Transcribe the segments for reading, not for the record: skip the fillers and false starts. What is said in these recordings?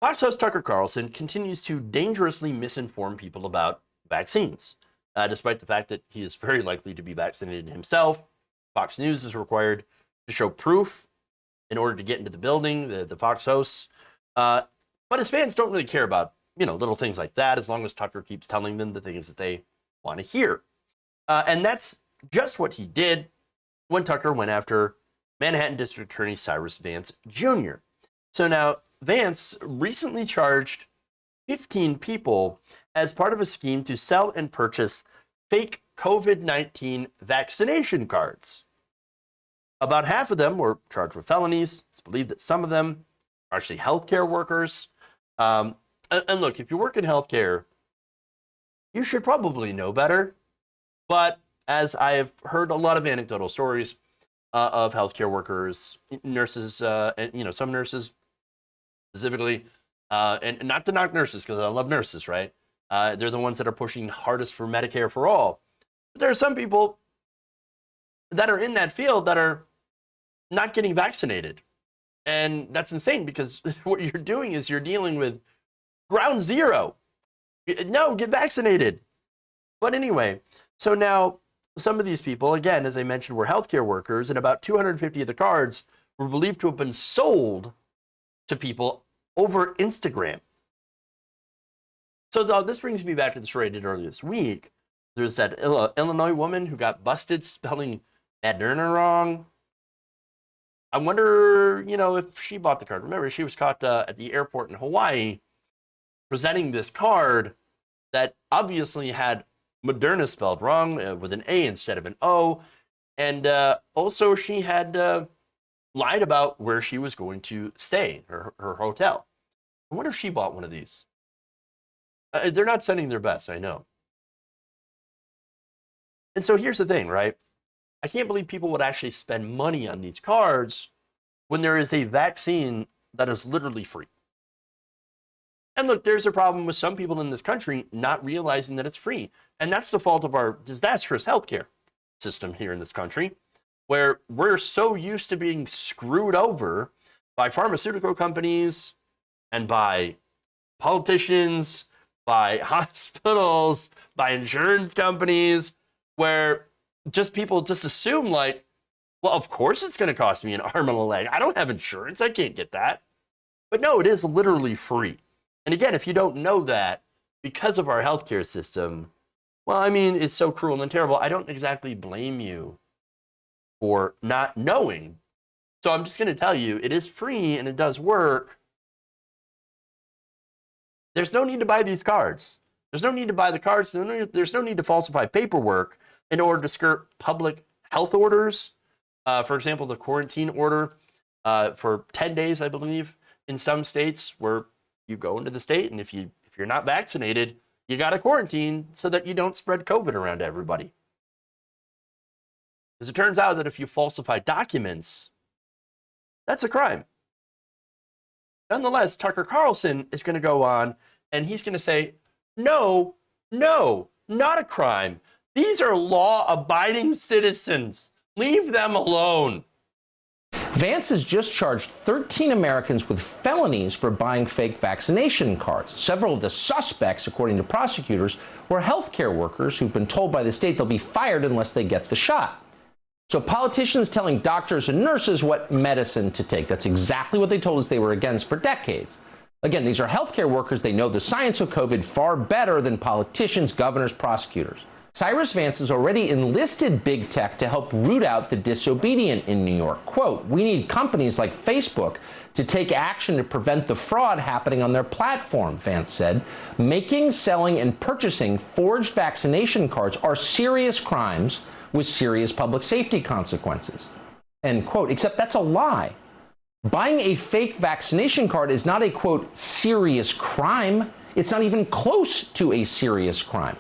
Fox host Tucker Carlson continues to dangerously misinform people about vaccines, despite the fact that he is very likely to be vaccinated himself. Fox News is required to show proof in order to get into the building, the Fox hosts. But his fans don't really care about, little things like that, as long as Tucker keeps telling them the things that they want to hear. And that's just what he did when Tucker went after Manhattan District Attorney Cyrus Vance Jr. So now, Vance recently charged 15 people as part of a scheme to sell and purchase fake COVID-19 vaccination cards. About half of them were charged with felonies. It's believed that some of them are actually healthcare workers. And look, if you work in healthcare, you should probably know better. But as I have heard a lot of anecdotal stories of healthcare workers, nurses, and some nurses specifically, and not to knock nurses because I love nurses, right? They're the ones that are pushing hardest for Medicare for all. But there are some people that are in that field that are not getting vaccinated. And that's insane because what you're doing is you're dealing with ground zero. No, get vaccinated. But anyway, so now some of these people, again, as I mentioned, were healthcare workers, and about 250 of the cards were believed to have been sold to people over Instagram. So this brings me back to the story I did earlier this week. There's that Illinois woman who got busted spelling Pandering wrong. I wonder, if she bought the card. Remember, she was caught at the airport in Hawaii presenting this card that obviously had Moderna spelled wrong with an A instead of an O. And also she had lied about where she was going to stay, her hotel. I wonder if she bought one of these. They're not sending their best, I know. And so here's the thing, right? I can't believe people would actually spend money on these cards when there is a vaccine that is literally free. And look, there's a problem with some people in this country not realizing that it's free. And that's the fault of our disastrous healthcare system here in this country, where we're so used to being screwed over by pharmaceutical companies and by politicians, by hospitals, by insurance companies, where people just assume like, well, of course it's going to cost me an arm and a leg. I don't have insurance. I can't get that. But no, it is literally free. And again, if you don't know that, because of our healthcare system, well, I mean, it's so cruel and terrible. I don't exactly blame you for not knowing. So I'm just going to tell you, it is free and it does work. There's no need to buy these cards. There's no need to buy the cards. There's no need to falsify paperwork in order to skirt public health orders. For example, the quarantine order for 10 days, I believe, in some states where you go into the state, and if you're not vaccinated, you got to quarantine so that you don't spread COVID around to everybody. Because it turns out that if you falsify documents, that's a crime. Nonetheless, Tucker Carlson is going to go on and he's going to say, no, not a crime. These are law-abiding citizens. Leave them alone. Vance has just charged 13 Americans with felonies for buying fake vaccination cards. Several of the suspects, according to prosecutors, were healthcare workers who've been told by the state they'll be fired unless they get the shot. So politicians telling doctors and nurses what medicine to take. That's exactly what they told us they were against for decades. Again, these are healthcare workers. They know the science of COVID far better than politicians, governors, prosecutors. Cyrus Vance has already enlisted big tech to help root out the disobedient in New York. Quote, "We need companies like Facebook to take action to prevent the fraud happening on their platform," Vance said. "Making, selling, and purchasing forged vaccination cards are serious crimes with serious public safety consequences." End quote. Except that's a lie. Buying a fake vaccination card is not a, quote, serious crime. It's not even close to a serious crime.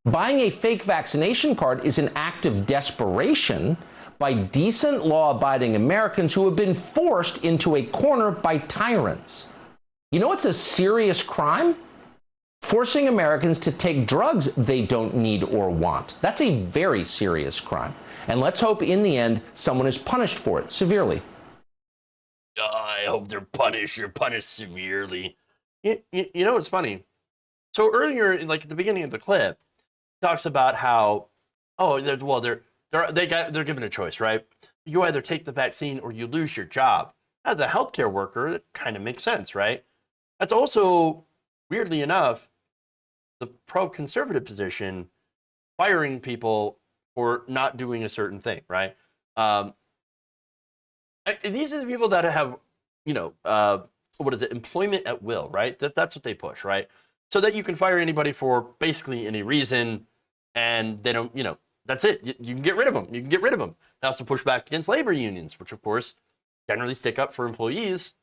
Buying a fake vaccination card is an act of desperation by decent, law-abiding Americans who have been forced into a corner by tyrants. You know what's a serious crime? Forcing Americans to take drugs they don't need or want. That's a very serious crime. And let's hope in the end someone is punished for it severely. I hope they're punished severely. You know what's funny? So earlier, like at the beginning of the clip, talks about how, oh, they're given a choice, right? You either take the vaccine or you lose your job. As a healthcare worker, it kind of makes sense, right? That's also, weirdly enough, the pro-conservative position, firing people for not doing a certain thing, right? These are the people that have, you know, what is it? Employment at will, right? That's what they push, right? So that you can fire anybody for basically any reason, and they don't, you know, that's it. You can get rid of them. You can get rid of them. They also push back against labor unions, which of course generally stick up for employees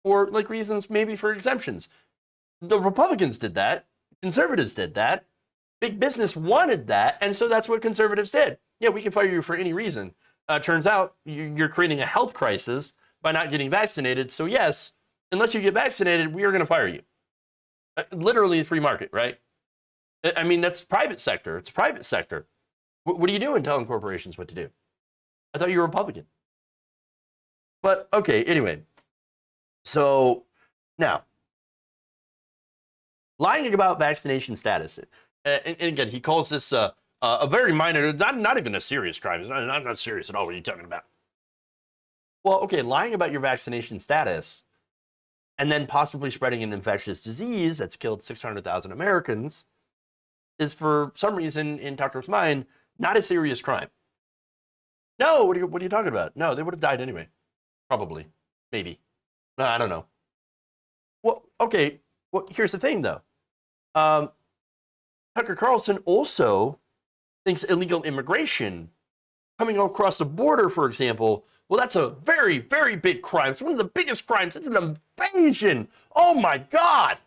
for like reasons, maybe for exemptions. The Republicans did that. Conservatives did that. Big business wanted that, and so that's what conservatives did. Yeah, we can fire you for any reason. Turns out you're creating a health crisis by not getting vaccinated. So yes, unless you get vaccinated, we are going to fire you. Literally free market, right? I mean, that's private sector. It's private sector. What are you doing telling corporations what to do? I thought you were Republican. But okay, anyway. So now, lying about vaccination status. And again, he calls this a very minor, not even a serious crime. It's not serious at all. What are you talking about? Well, okay, lying about your vaccination status and then possibly spreading an infectious disease that's killed 600,000 Americans is, for some reason, in Tucker's mind, not a serious crime. No, what are you talking about? No, they would have died anyway. Probably. Maybe. No, I don't know. Well, okay. Well, here's the thing, though. Tucker Carlson also thinks illegal immigration, coming across the border, for example, well, that's a very, very big crime. It's one of the biggest crimes. It's an invasion. Oh, my God.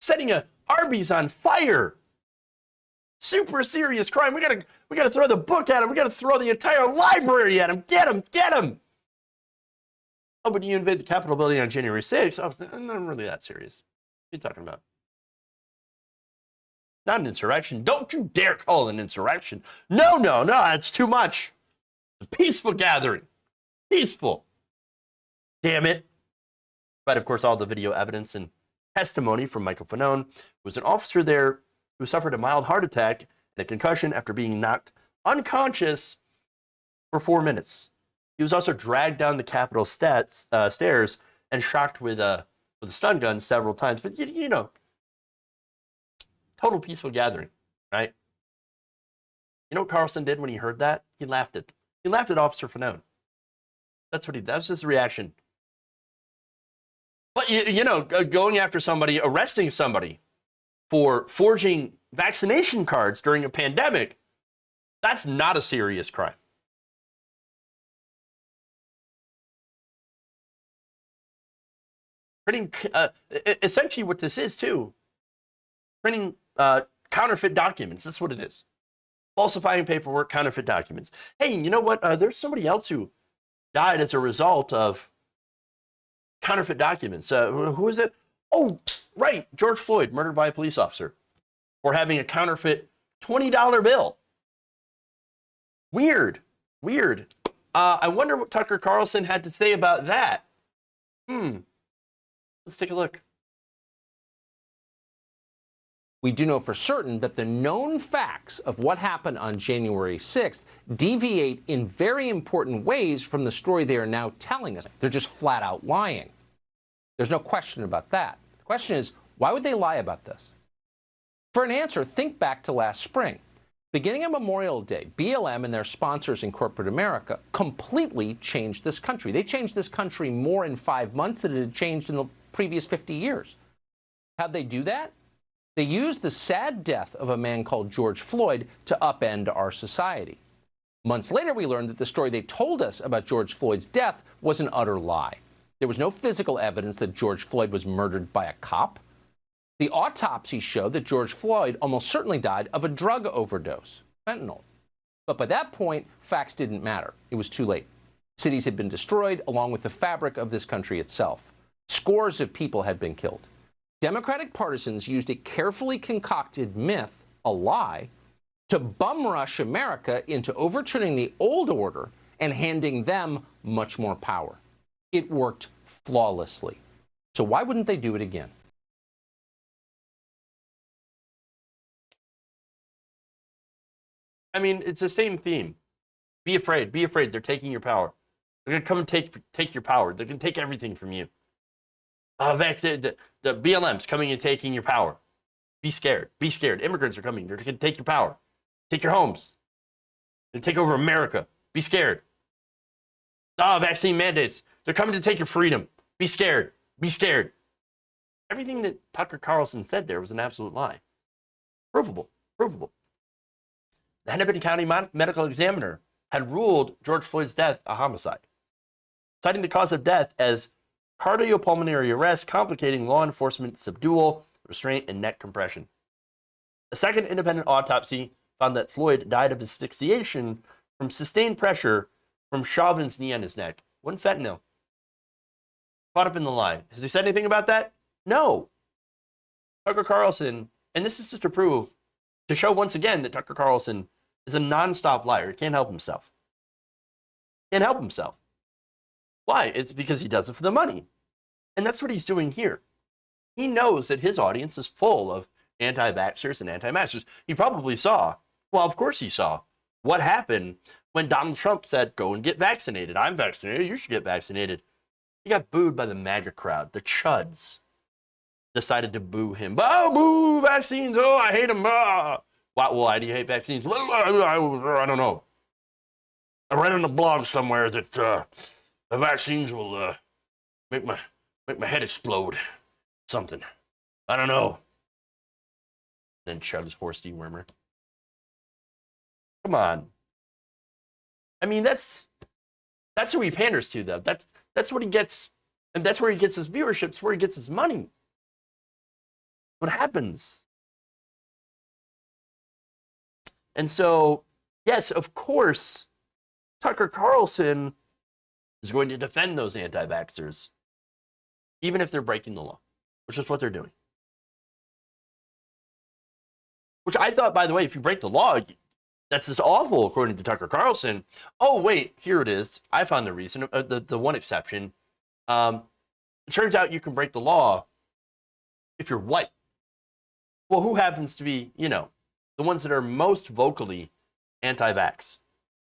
Setting a Arby's on fire. Super serious crime. We gotta throw the book at him. We gotta throw the entire library at him. Get him, get him. Oh, but you invade the Capitol building on January 6th. Oh, not really that serious. What are you talking about? Not an insurrection. Don't you dare call it an insurrection. No, it's too much. It's a peaceful gathering. Peaceful. Damn it. But of course, all the video evidence and testimony from Michael Fanone, who was an officer there who suffered a mild heart attack and a concussion after being knocked unconscious for 4 minutes. He was also dragged down the Capitol stairs and shocked with a stun gun several times. But, you know, total peaceful gathering, right? You know what Carlson did when he heard that? He laughed at Officer Fanone. That was his reaction. But, you know, going after somebody, arresting somebody for forging vaccination cards during a pandemic, that's not a serious crime. Printing, essentially what this is too, printing counterfeit documents. That's what it is. Falsifying paperwork, counterfeit documents. Hey, you know what? There's somebody else who died as a result of counterfeit documents. Who is it? Oh, right. George Floyd, murdered by a police officer for having a counterfeit $20 bill. Weird. I wonder what Tucker Carlson had to say about that. Let's take a look. We do know for certain that the known facts of what happened on January 6th deviate in very important ways from the story they are now telling us. They're just flat out lying. There's no question about that. The question is, why would they lie about this? For an answer, think back to last spring. Beginning on Memorial Day, BLM and their sponsors in corporate America completely changed this country. They changed this country more in 5 months than it had changed in the previous 50 years. How'd they do that? They used the sad death of a man called George Floyd to upend our society. Months later, we learned that the story they told us about George Floyd's death was an utter lie. There was no physical evidence that George Floyd was murdered by a cop. The autopsy showed that George Floyd almost certainly died of a drug overdose, fentanyl. But by that point, facts didn't matter. It was too late. Cities had been destroyed, along with the fabric of this country itself. Scores of people had been killed. Democratic partisans used a carefully concocted myth, a lie, to bum rush America into overturning the old order and handing them much more power. It worked flawlessly. So why wouldn't they do it again? I mean, it's the same theme. Be afraid. Be afraid. They're taking your power. They're gonna come and take your power. They're gonna take everything from you. The BLM's coming and taking your power. Be scared. Be scared. Immigrants are coming. They're gonna take your power. Take your homes. They're gonna take over America. Be scared. Vaccine mandates. They're coming to take your freedom. Be scared. Be scared. Everything that Tucker Carlson said there was an absolute lie. Provable. Provable. The Hennepin County medical examiner had ruled George Floyd's death a homicide, citing the cause of death as cardiopulmonary arrest, complicating law enforcement subdual, restraint, and neck compression. A second independent autopsy found that Floyd died of asphyxiation from sustained pressure from Chauvin's knee on his neck. Wasn't fentanyl. Caught up in the lie. Has he said anything about that? No. Tucker Carlson, and this is just to show once again that Tucker Carlson is a nonstop liar. He can't help himself. Can't help himself. Why? It's because he does it for the money. And that's what he's doing here. He knows that his audience is full of anti-vaxxers and anti-maskers. He probably saw, well, of course he saw, what happened when Donald Trump said, go and get vaccinated. I'm vaccinated. You should get vaccinated. He got booed by the MAGA crowd. The chuds decided to boo him. Oh, boo, vaccines. Oh, I hate them. Why do you hate vaccines? I don't know. I read on a blog somewhere that the vaccines will make my head explode. Something. I don't know. Then chugs horse dewormer. Come on. I mean, that's who he panders to, though. That's what he gets, and that's where he gets his viewership. It's where he gets his money. What happens? And so, yes, of course, Tucker Carlson is going to defend those anti-vaxxers, even if they're breaking the law, which is what they're doing. Which I thought, by the way, if you break the law, that's just awful, according to Tucker Carlson. Oh, wait, here it is. I found the reason, the one exception. It turns out you can break the law if you're white. Well, who happens to be, the ones that are most vocally anti-vax?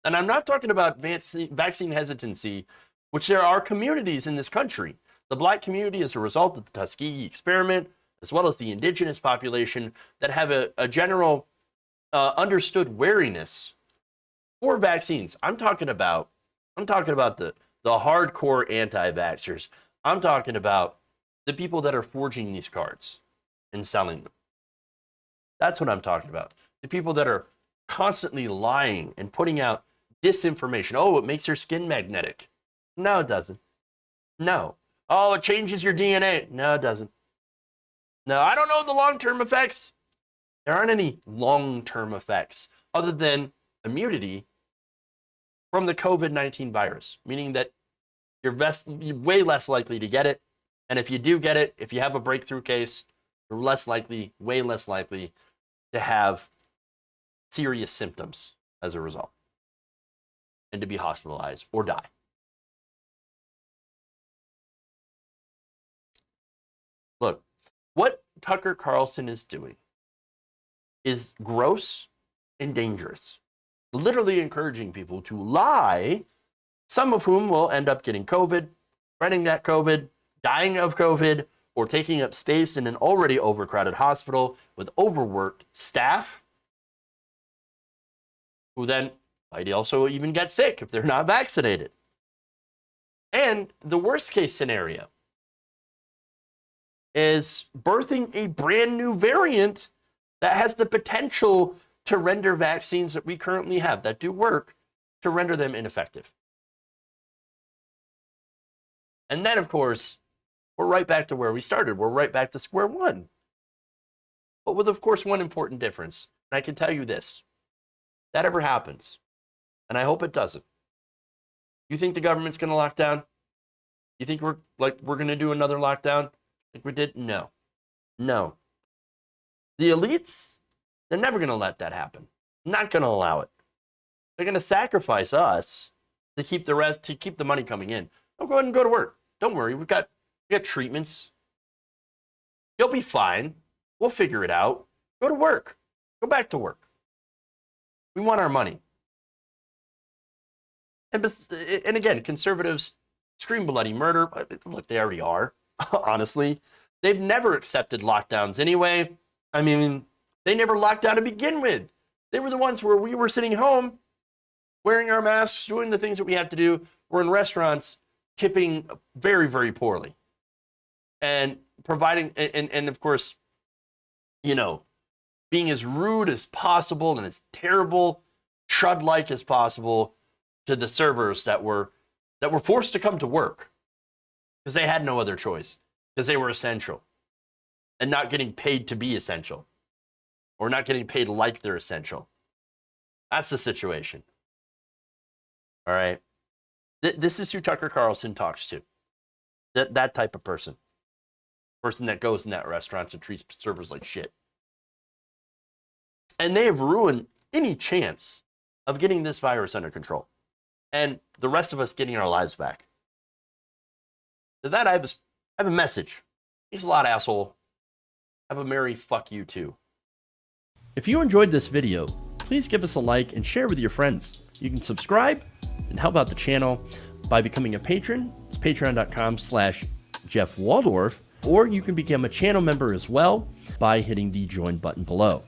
And I'm not talking about vaccine hesitancy, which there are communities in this country. The black community, as a result of the Tuskegee experiment, as well as the indigenous population, that have a general understood wariness for vaccines. I'm talking about the hardcore anti-vaxxers. I'm talking about the people that are forging these cards and selling them. That's what I'm talking about. The people that are constantly lying and putting out disinformation. Oh, it makes your skin magnetic. No, it doesn't. No. Oh, it changes your DNA. No, it doesn't. No, I don't know the long-term effects. There aren't any long-term effects other than immunity from the COVID-19 virus, meaning that you're way less likely to get it. And if you do get it, if you have a breakthrough case, you're way less likely to have serious symptoms as a result and to be hospitalized or die. Look, what Tucker Carlson is doing is gross and dangerous, literally encouraging people to lie, some of whom will end up getting COVID, spreading that COVID, dying of COVID, or taking up space in an already overcrowded hospital with overworked staff, who then might also even get sick if they're not vaccinated. And the worst case scenario is birthing a brand new variant that has the potential to render vaccines that we currently have that do work, to render them ineffective. And then, of course, we're right back to where we started. We're right back to square one. But with, of course, one important difference. And I can tell you this. That ever happens, and I hope it doesn't. You think the government's going to lock down? You think we're going to do another lockdown like we did? No. No. The elites, they're never going to let that happen. Not going to allow it. They're going to sacrifice us to keep the money coming in. I'll go ahead and go to work. Don't worry, we got get treatments. You'll be fine. We'll figure it out. Go to work. Go back to work. We want our money. And again, conservatives scream bloody murder. Look, they already are, honestly. They've never accepted lockdowns anyway. I mean, they never locked down to begin with. They were the ones where we were sitting home, wearing our masks, doing the things that we had to do. We're in restaurants, tipping very, very poorly. And providing, and of course, you know, being as rude as possible and as terrible, chud-like as possible to the servers that were forced to come to work because they had no other choice, because they were essential and not getting paid to be essential or not getting paid like they're essential. That's the situation. All right. This is who Tucker Carlson talks to. That type of person. Person that goes in that restaurants and treats servers like shit. And they have ruined any chance of getting this virus under control and the rest of us getting our lives back. To that, I have a message. Thanks a lot, asshole. Have a merry fuck you too. If you enjoyed this video, please give us a like and share with your friends. You can subscribe and help out the channel by becoming a patron. It's patreon.com/Jeff Waldorf, or you can become a channel member as well by hitting the join button below.